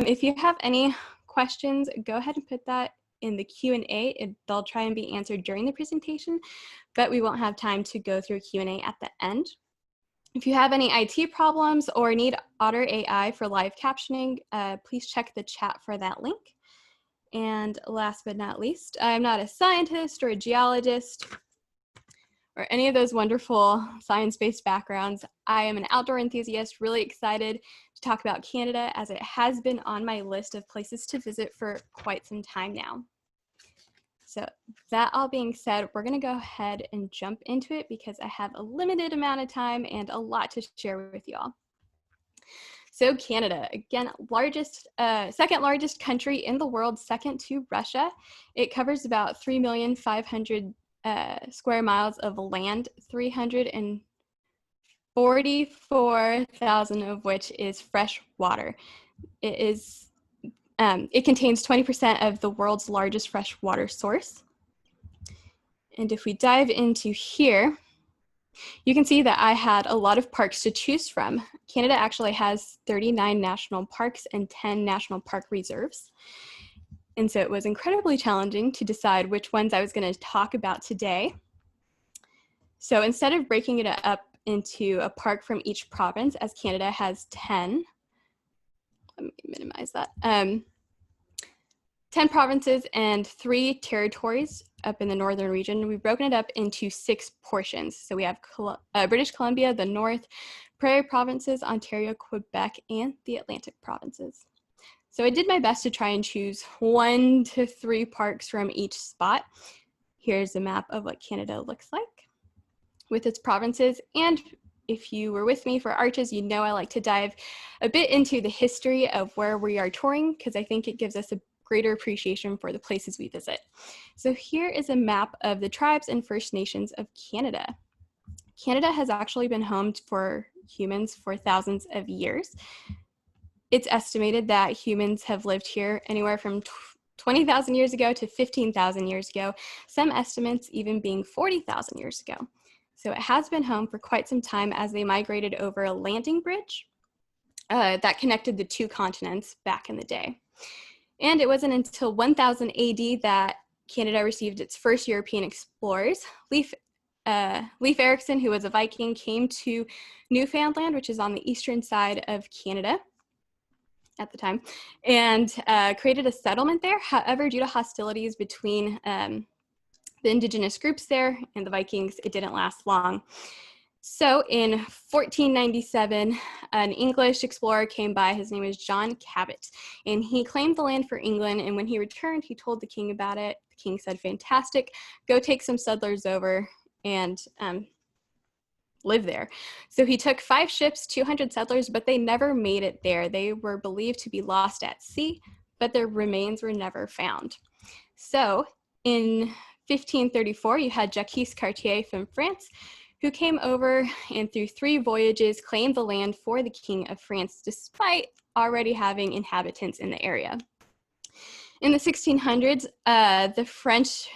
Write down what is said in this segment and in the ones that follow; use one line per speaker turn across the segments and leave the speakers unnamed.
If you have any questions, go ahead and put that in the Q&A. They'll try and be answered during the presentation, but we won't have time to go through Q&A at the end. If you have any IT problems or need Otter AI for live captioning, please check the chat for that link. And last but not least, I'm not a scientist or a geologist or any of those wonderful science-based backgrounds. I am an outdoor enthusiast, really excited to talk about Canada as it has been on my list of places to visit for quite some time now. So that all being said, we're gonna go ahead and jump into it because I have a limited amount of time and a lot to share with y'all. So Canada, again, second largest country in the world, second to Russia. It covers about 3,500,000 square miles of land, 344,000 of which is fresh water. It contains 20% of the world's largest freshwater source. And if we dive into here, you can see that I had a lot of parks to choose from. Canada actually has 39 national parks and 10 national park reserves. And so it was incredibly challenging to decide which ones I was going to talk about today. So instead of breaking it up into a park from each province, as Canada has 10, let me minimize that, 10 provinces and 3 territories up in the northern region, we've broken it up into 6 portions. So we have British Columbia, the North, Prairie provinces, Ontario, Quebec, and the Atlantic provinces. So I did my best to try and choose 1 to 3 parks from each spot. Here's a map of what Canada looks like with its provinces. And if you were with me for Arches, you know I like to dive a bit into the history of where we are touring because I think it gives us a greater appreciation for the places we visit. So here is a map of the tribes and First Nations of Canada. Canada has actually been home for humans for thousands of years. It's estimated that humans have lived here anywhere from 20,000 years ago to 15,000 years ago, some estimates even being 40,000 years ago. So it has been home for quite some time as they migrated over a landing bridge that connected the 2 continents back in the day. And it wasn't until 1000 AD that Canada received its first European explorers. Leif Erikson, who was a Viking, came to Newfoundland, which is on the eastern side of Canada at the time, and created a settlement there. However, due to hostilities between the indigenous groups there and the Vikings, it didn't last long. So in 1497, an English explorer came by. His name was John Cabot, and he claimed the land for England. And when he returned, he told the king about it. The king said, "Fantastic, go take some settlers over and live there." So he took 5 ships, 200 settlers, but they never made it there. They were believed to be lost at sea, but their remains were never found. So in 1534, you had Jacques Cartier from France, who came over and through 3 voyages claimed the land for the King of France, despite already having inhabitants in the area. In the 1600s, the French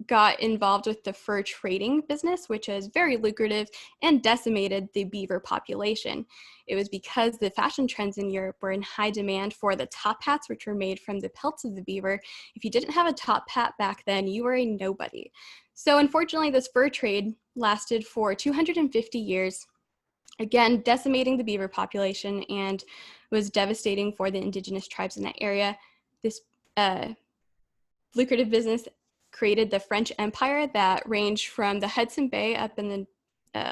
got involved with the fur trading business, which is very lucrative and decimated the beaver population. It was because the fashion trends in Europe were in high demand for the top hats, which were made from the pelts of the beaver. If you didn't have a top hat back then, you were a nobody. So unfortunately, this fur trade lasted for 250 years, again, decimating the beaver population and was devastating for the indigenous tribes in that area. This lucrative business created the French Empire that ranged from the Hudson Bay up in the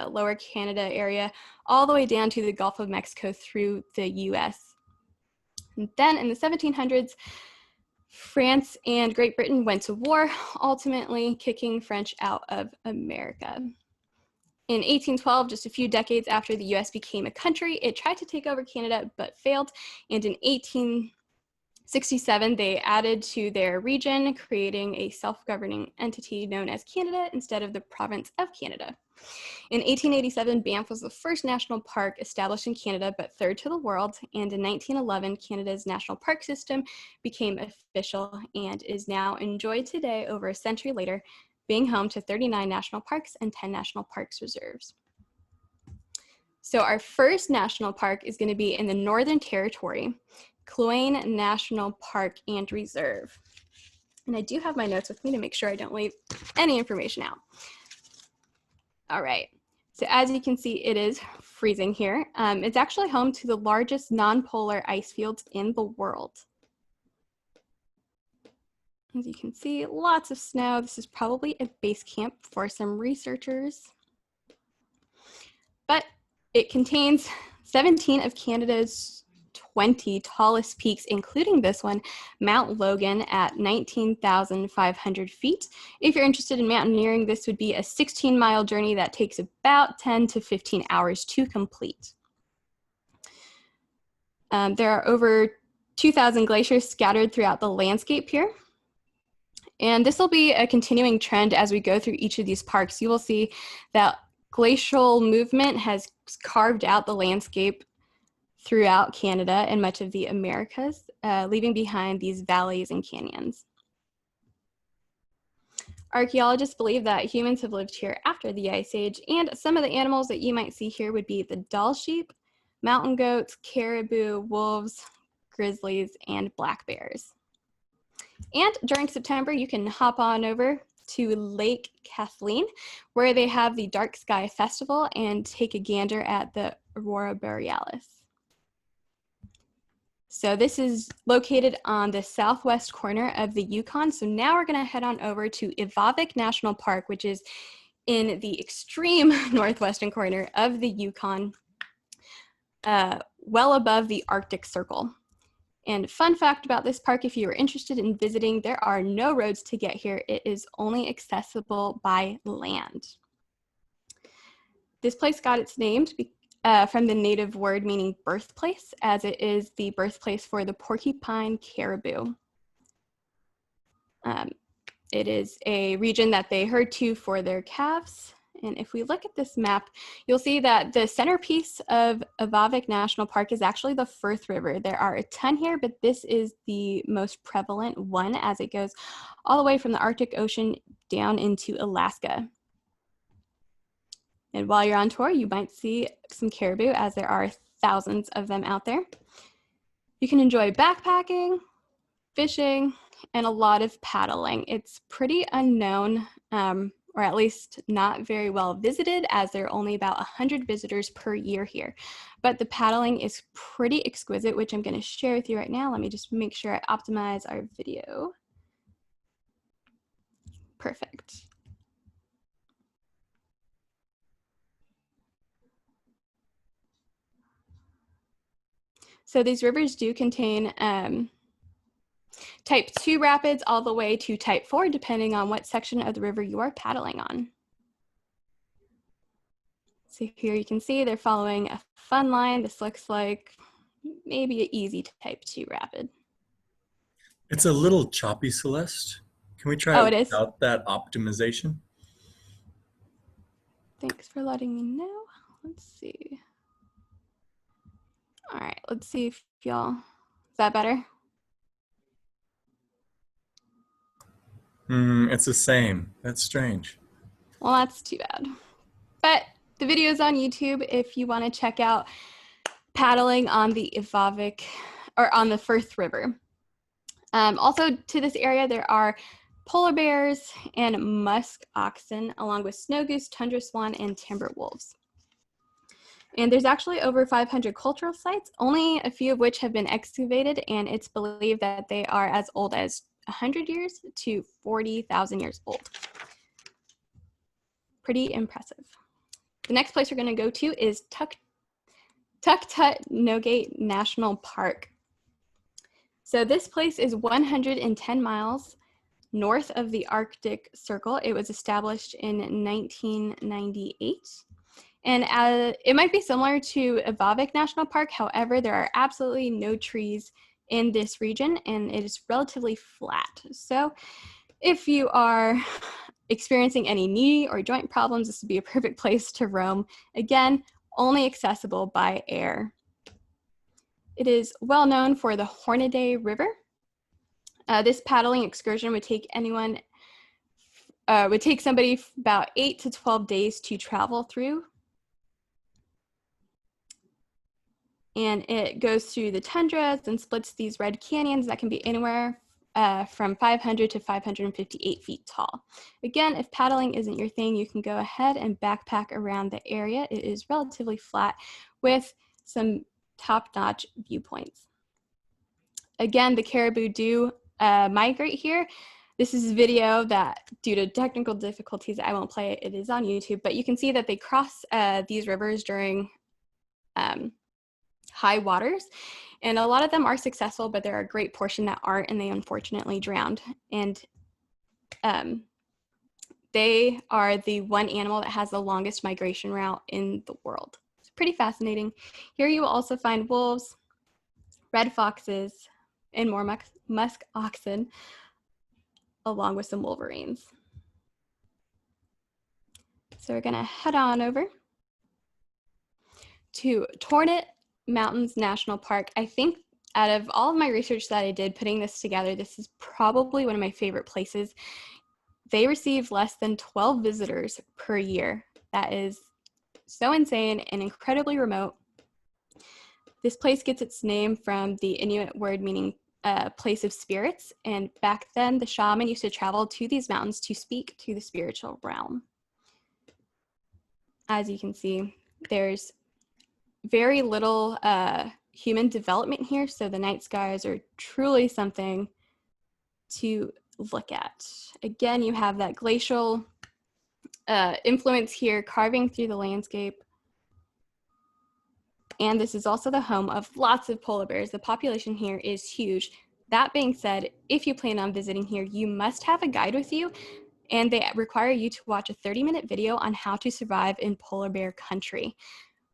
lower Canada area all the way down to the Gulf of Mexico through the US. And then in the 1700s, France and Great Britain went to war, ultimately kicking French out of America. In 1812, just a few decades after the US became a country, it tried to take over Canada but failed. And in 1867, they added to their region, creating a self-governing entity known as Canada instead of the province of Canada. In 1887, Banff was the first national park established in Canada, but 3rd to the world. And in 1911, Canada's national park system became official and is now enjoyed today, over a century later, being home to 39 national parks and 10 national parks reserves. So our first national park is going to be in the Northern Territory, Chlo National Park and Reserve. And I do have my notes with me to make sure I don't leave any information out. All right, so as you can see, it is freezing here. It's actually home to the largest non-polar ice fields in the world. As you can see, lots of snow. This is probably a base camp for some researchers. But it contains 17 of Canada's 20 tallest peaks, including this one, Mount Logan at 19,500 feet. If you're interested in mountaineering, this would be a 16-mile journey that takes about 10 to 15 hours to complete. There are over 2,000 glaciers scattered throughout the landscape here. And this will be a continuing trend as we go through each of these parks. You will see that glacial movement has carved out the landscape throughout Canada and much of the Americas, leaving behind these valleys and canyons. Archaeologists believe that humans have lived here after the Ice Age, and some of the animals that you might see here would be the Dall sheep, mountain goats, caribou, wolves, grizzlies, and black bears. And during September, you can hop on over to Lake Kathleen, where they have the Dark Sky Festival, and take a gander at the Aurora Borealis. So this is located on the southwest corner of the Yukon. So now we're going to head on over to Avvik National Park, which is in the extreme northwestern corner of the Yukon, well above the Arctic Circle. And fun fact about this park, if you are interested in visiting, there are no roads to get here. It is only accessible by land. This place got its name from the native word meaning birthplace, as it is the birthplace for the porcupine caribou. It is a region that they herd to for their calves. And if we look at this map, you'll see that the centerpiece of Avvik National Park is actually the Firth River. There are a ton here, but this is the most prevalent one, as it goes all the way from the Arctic Ocean down into Alaska. And while you're on tour, you might see some caribou, as there are thousands of them out there. You can enjoy backpacking, fishing, and a lot of paddling. It's pretty unknown, or at least not very well visited, as there are only about 100 visitors per year here. But the paddling is pretty exquisite, which I'm going to share with you right now. Let me just make sure I optimize our video. Perfect. So these rivers do contain type 2 rapids all the way to type 4, depending on what section of the river you are paddling on. So here you can see they're following a fun line. This looks like maybe an easy type 2 rapid.
It's a little choppy, Celeste. Can we try
it is?
without that optimization?
Thanks for letting me know. Let's see. All right, let's see if y'all, is that better?
It's the same. That's strange.
Well, that's too bad. But the video is on YouTube if you want to check out paddling on the Avvik, or on the Firth River. Also to this area, there are polar bears and musk oxen, along with snow goose, tundra swan, and timber wolves. And there's actually over 500 cultural sites, only a few of which have been excavated, and it's believed that they are as old as 100 years to 40,000 years old. Pretty impressive. The next place we're going to go to is Tuktoyaktuk National Park. So this place is 110 miles north of the Arctic Circle. It was established in 1998. And it might be similar to Avvik National Park. However, there are absolutely no trees in this region, and it is relatively flat. So if you are experiencing any knee or joint problems, this would be a perfect place to roam. Again, only accessible by air. It is well known for the Hornaday River. This paddling excursion would take somebody about 8 to 12 days to travel through. and it goes through the tundras and splits these red canyons that can be anywhere from 500 to 558 feet tall. Again, if paddling isn't your thing, you can go ahead and backpack around the area. It is relatively flat with some top-notch viewpoints. Again, the caribou do migrate here. This is a video that, due to technical difficulties, I won't play it. It is on YouTube, but you can see that they cross these rivers during high waters, and a lot of them are successful, but there are a great portion that aren't, and they unfortunately drowned. And they are the one animal that has the longest migration route in the world. It's pretty fascinating. Here you will also find wolves, red foxes, and more musk oxen, along with some wolverines. So we're gonna head on over to Inuit Mountains National Park. I think out of all of my research that I did putting this together, this is probably one of my favorite places. They receive less than 12 visitors per year. That is so insane and incredibly remote. This place gets its name from the Inuit word meaning place of spirits, and back then the shaman used to travel to these mountains to speak to the spiritual realm. As you can see, there's very little human development here, so the night skies are truly something to look at. Again, you have that glacial influence here carving through the landscape. And this is also the home of lots of polar bears. The population here is huge. That being said, if you plan on visiting here, you must have a guide with you, and they require you to watch a 30-minute video on how to survive in polar bear country,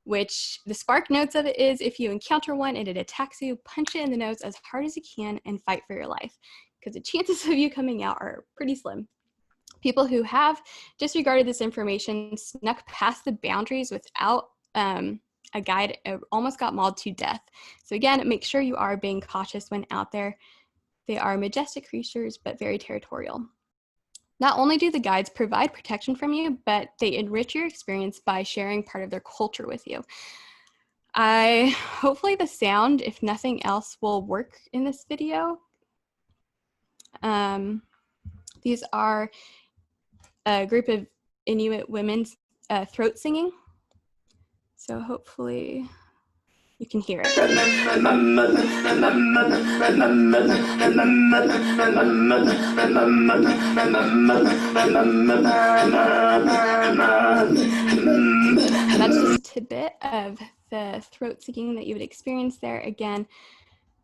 which the spark notes of it is if you encounter one and it attacks you, punch it in the nose as hard as you can and fight for your life, because the chances of you coming out are pretty slim. People who have disregarded this information snuck past the boundaries without a guide, almost got mauled to death. So again, make sure you are being cautious when out there. They are majestic creatures, but very territorial. Not only do the guides provide protection from you, but they enrich your experience by sharing part of their culture with you. Hopefully the sound, if nothing else, will work in this video. These are a group of Inuit women's throat singing. So hopefully you can hear it. That's just a tidbit of the throat singing that you would experience there. Again,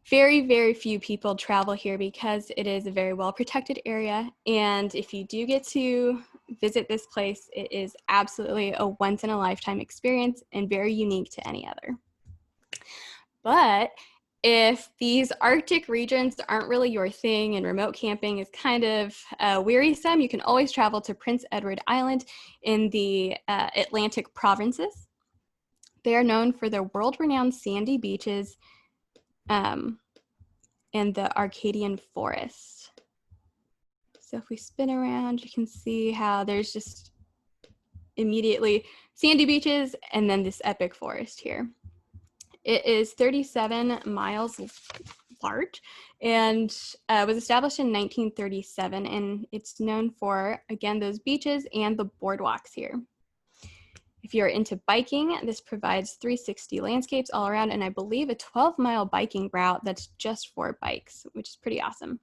very, very few people travel here because it is a very well protected area. And if you do get to visit this place, it is absolutely a once in a lifetime experience and very unique to any other. But if these Arctic regions aren't really your thing and remote camping is kind of wearisome, you can always travel to Prince Edward Island in the Atlantic provinces. They are known for their world-renowned sandy beaches and the Arcadian forest. So if we spin around, you can see how there's just immediately sandy beaches and then this epic forest here. It is 37 miles large and was established in 1937, and it's known for, again, those beaches and the boardwalks here. If you're into biking, this provides 360 landscapes all around, and I believe a 12-mile biking route that's just for bikes, which is pretty awesome.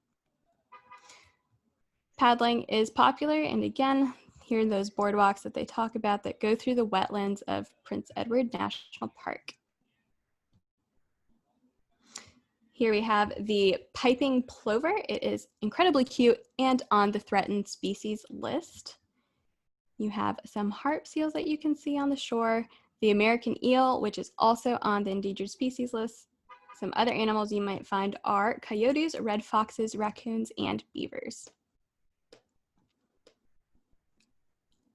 Paddling is popular, and again, here are those boardwalks that they talk about that go through the wetlands of Prince Edward National Park. Here we have the piping plover. It is incredibly cute and on the threatened species list. You have some harp seals that you can see on the shore, the American eel, which is also on the endangered species list. Some other animals you might find are coyotes, red foxes, raccoons, and beavers.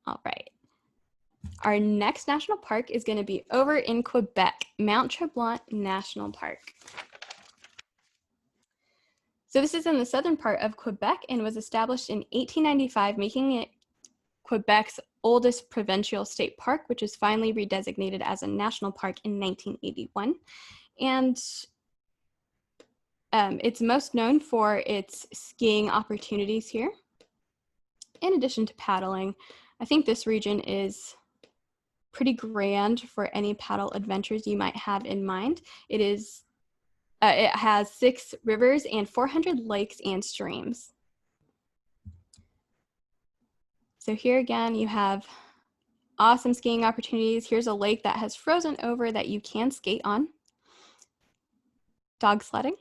All right. Our next national park is going to be over in Quebec, Mount Tremblant National Park. So this is in the southern part of Quebec and was established in 1895, making it Quebec's oldest provincial state park, which was finally redesignated as a national park in 1981. And it's most known for its skiing opportunities here. In addition to paddling, I think this region is pretty grand for any paddle adventures you might have in mind. It has 6 rivers and 400 lakes and streams. So here again, you have awesome skiing opportunities. Here's a lake that has frozen over that you can skate on. Dog sledding,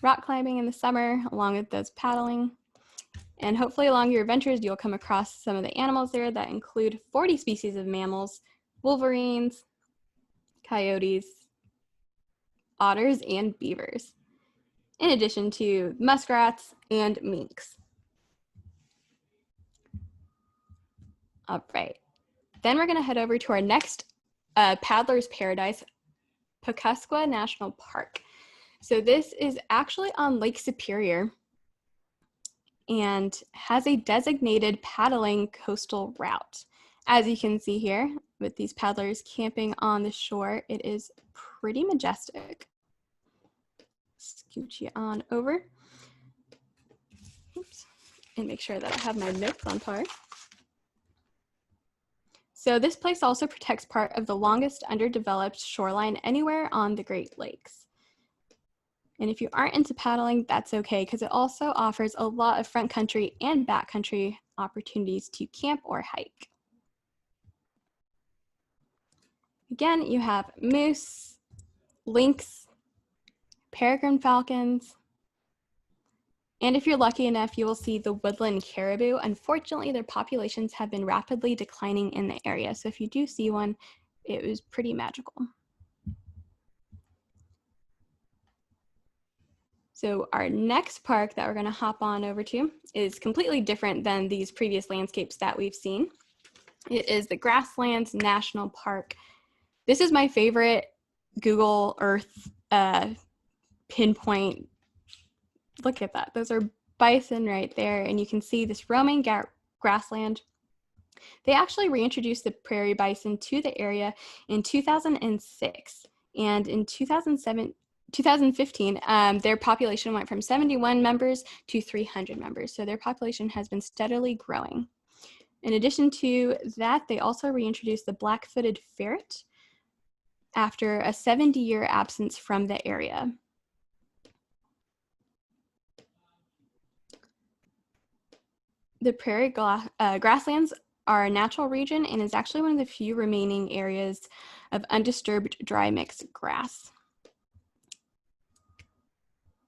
rock climbing in the summer, along with those paddling. And hopefully along your adventures, you'll come across some of the animals there that include 40 species of mammals, wolverines, coyotes, otters, and beavers, in addition to muskrats and minks. All right, then we're gonna head over to our next paddler's paradise, Pawcusqua National Park. So this is actually on Lake Superior and has a designated paddling coastal route. As you can see here, with these paddlers camping on the shore, it is pretty majestic. Scooch you on over. Oops. And make sure that I have my notes on par. So this place also protects part of the longest underdeveloped shoreline anywhere on the Great Lakes. And if you aren't into paddling, that's okay, because it also offers a lot of front country and backcountry opportunities to camp or hike. Again, you have moose, lynx, peregrine falcons, and if you're lucky enough, you will see the woodland caribou. Unfortunately, their populations have been rapidly declining in the area, so if you do see one, it was pretty magical. So our next park that we're going to hop on over to is completely different than these previous landscapes that we've seen. It is the Grasslands National Park. This is my favorite Google Earth pinpoint. Look at that. Those are bison right there, and you can see this roaming grassland. They actually reintroduced the prairie bison to the area in 2006, and in 2015, their population went from 71 members to 300 members. So their population has been steadily growing. In addition to that, they also reintroduced the black-footed ferret after a 70-year absence from the area. The prairie grasslands are a natural region and is actually one of the few remaining areas of undisturbed dry mixed grass.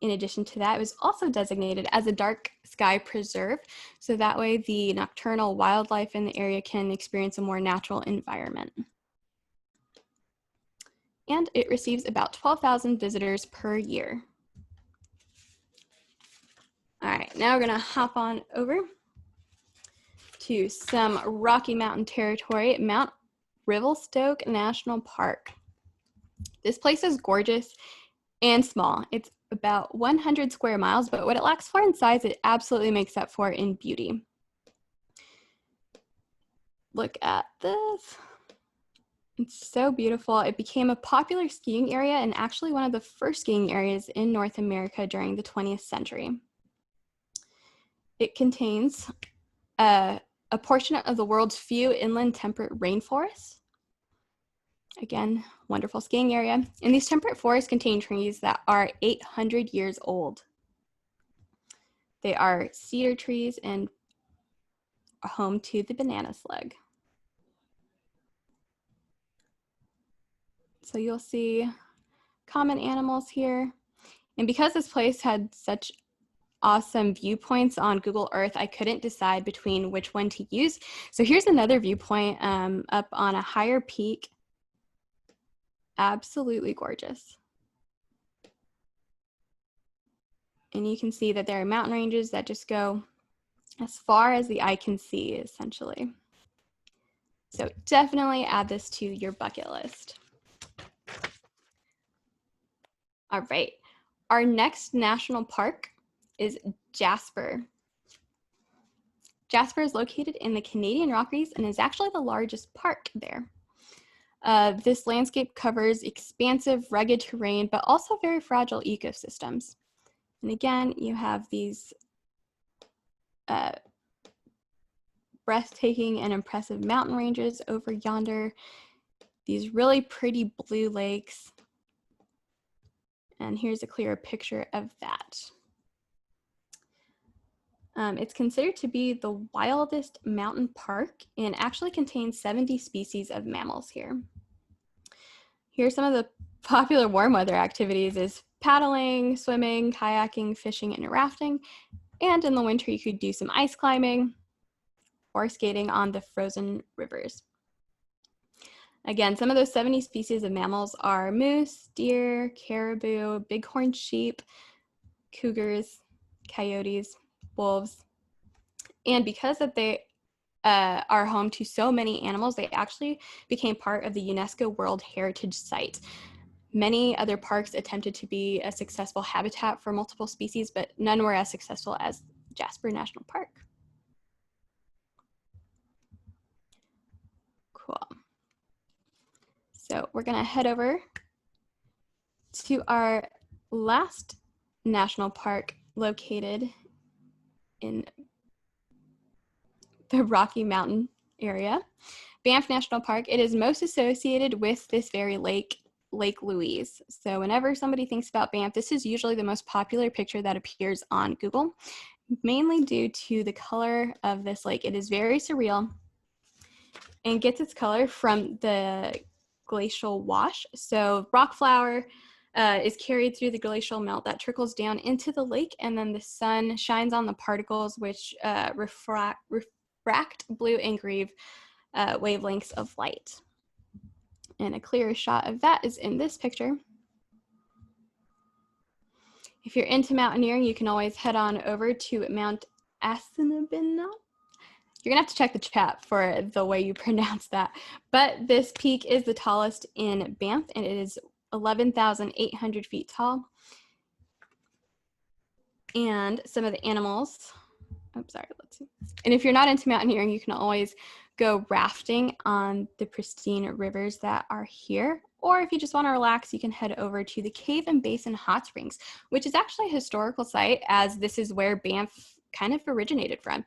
In addition to that, it was also designated as a dark sky preserve, so that way the nocturnal wildlife in the area can experience a more natural environment. And it receives about 12,000 visitors per year. All right, now we're gonna hop on over to some Rocky Mountain territory, Mount Revelstoke National Park. This place is gorgeous and small. It's about 100 square miles, but what it lacks for in size, it absolutely makes up for in beauty. Look at this. It's so beautiful. It became a popular skiing area and actually one of the first skiing areas in North America during the 20th century. It contains a portion of the world's few inland temperate rainforests. Again, wonderful skiing area. And these temperate forests contain trees that are 800 years old. They are cedar trees and are home to the banana slug. So you'll see common animals here. And because this place had such awesome viewpoints on Google Earth, I couldn't decide between which one to use. So here's another viewpoint up on a higher peak. Absolutely gorgeous. And you can see that there are mountain ranges that just go as far as the eye can see, essentially. So definitely add this to your bucket list. All right, our next national park is Jasper. Jasper is located in the Canadian Rockies and is actually the largest park there. This landscape covers expansive, rugged terrain, but also very fragile ecosystems. And again, you have these breathtaking and impressive mountain ranges over yonder, these really pretty blue lakes. And here's a clearer picture of that. It's considered to be the wildest mountain park and actually contains 70 species of mammals here. Here's some of the popular warm weather activities is paddling, swimming, kayaking, fishing, and rafting. And in the winter, you could do some ice climbing or skating on the frozen rivers. Again, some of those 70 species of mammals are moose, deer, caribou, bighorn sheep, cougars, coyotes, wolves. And because that they are home to so many animals, they actually became part of the UNESCO World Heritage Site. Many other parks attempted to be a successful habitat for multiple species, but none were as successful as Jasper National Park. Cool. So we're gonna head over to our last national park located in the Rocky Mountain area, Banff National Park. It is most associated with this very lake, Lake Louise. So whenever somebody thinks about Banff, this is usually the most popular picture that appears on Google, mainly due to the color of this lake. It is very surreal and gets its color from the glacial wash. So rock flour is carried through the glacial melt that trickles down into the lake, and then the sun shines on the particles, which refract blue and green wavelengths of light. And a clearer shot of that is in this picture. If you're into mountaineering, you can always head on over to Mount Asinabina. You're gonna have to check the chat for the way you pronounce that. But this peak is the tallest in Banff, and it is 11,800 feet tall. And some of the animals, let's see. And if you're not into mountaineering, you can always go rafting on the pristine rivers that are here. Or if you just want to relax, you can head over to the Cave and Basin Hot Springs, which is actually a historical site, as this is where Banff kind of originated from.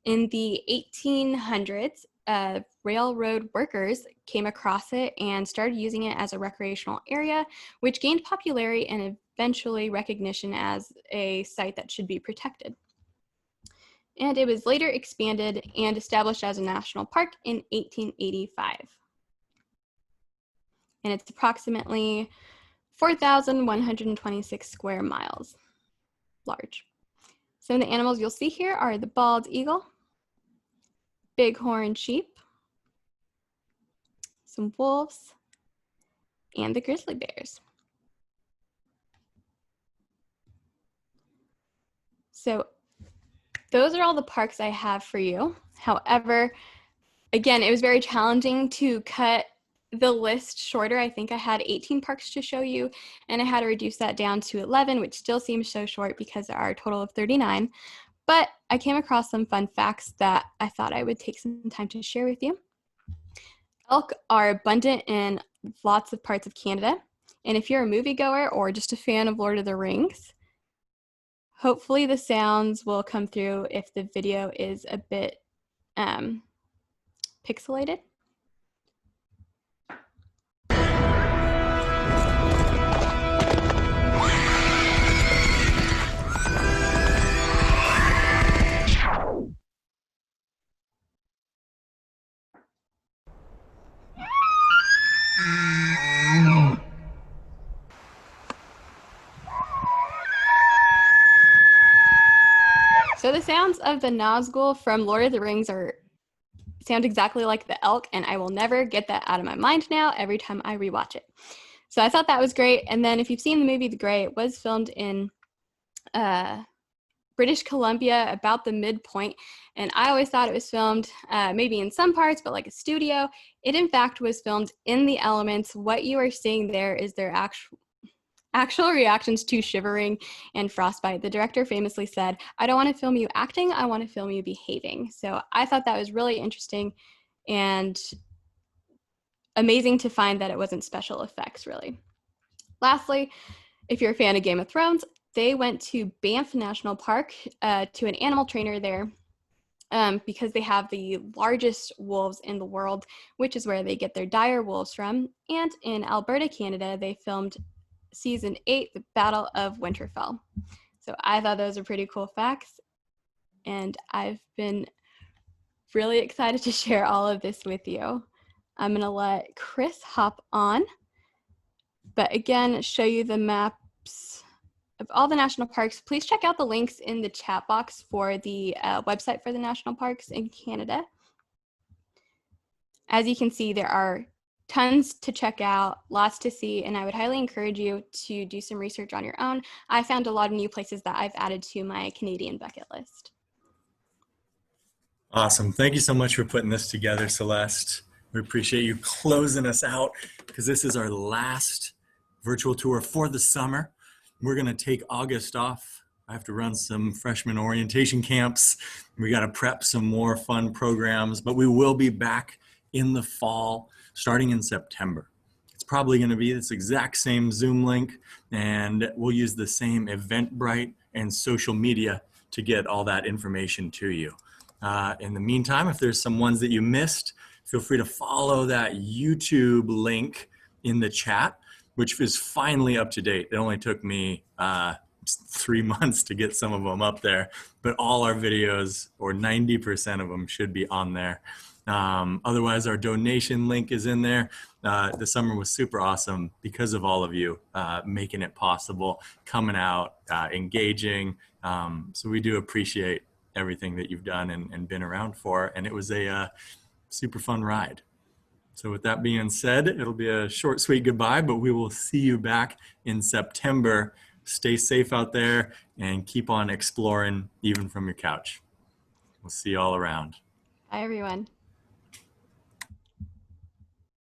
In the 1800s, railroad workers came across it and started using it as a recreational area, which gained popularity and eventually recognition as a site that should be protected. And it was later expanded and established as a national park in 1885. And it's approximately 4,126 square miles large. Some of the animals you'll see here are the bald eagle, bighorn sheep, some wolves, and the grizzly bears. So those are all the parks I have for you. However, again, it was very challenging to cut the list shorter. I think I had 18 parks to show you, and I had to reduce that down to 11, which still seems so short because there are a total of 39. But I came across some fun facts that I thought I would take some time to share with you. Elk are abundant in lots of parts of Canada. And if you're a moviegoer or just a fan of Lord of the Rings, hopefully the sounds will come through if the video is a bit pixelated. So the sounds of the Nazgul from Lord of the Rings sound exactly like the elk, and I will never get that out of my mind now every time I rewatch it. So I thought that was great. And then if you've seen the movie The Grey, it was filmed in British Columbia, about the midpoint. And I always thought it was filmed maybe in some parts, but like a studio. It in fact was filmed in the elements. What you are seeing there is their actual reactions to shivering and frostbite. The director famously said, "I don't want to film you acting, I want to film you behaving." So I thought that was really interesting and amazing to find that it wasn't special effects, really. Lastly, if you're a fan of Game of Thrones, they went to Banff National Park to an animal trainer there because they have the largest wolves in the world, which is where they get their dire wolves from. And in Alberta, Canada, they filmed season 8, The Battle of Winterfell. So I thought those are pretty cool facts. And I've been really excited to share all of this with you. I'm going to let Chris hop on, but again, show you the maps of all the national parks. Please check out the links in the chat box for the website for the national parks in Canada. As you can see, there are tons to check out, lots to see, and I would highly encourage you to do some research on your own. I found a lot of new places that I've added to my Canadian bucket list.
Awesome. Thank you so much for putting this together, Celeste. We appreciate you closing us out because this is our last virtual tour for the summer. We're going to take August off. I have to run some freshman orientation camps. We got to prep some more fun programs, but we will be back in the fall, starting in September. It's probably going to be this exact same Zoom link, and we'll use the same Eventbrite and social media to get all that information to you. In the meantime, if there's some ones that you missed, feel free to follow that YouTube link in the chat, which is finally up to date. It only took me 3 months to get some of them up there, but all our videos, or 90% of them, should be on there. Otherwise, our donation link is in there. The summer was super awesome because of all of you making it possible, coming out, engaging. So we do appreciate everything that you've done and been around for, and it was a super fun ride. So with that being said, it'll be a short, sweet goodbye, but we will see you back in September. Stay safe out there and keep on exploring even from your couch. We'll see you all around.
Bye, everyone.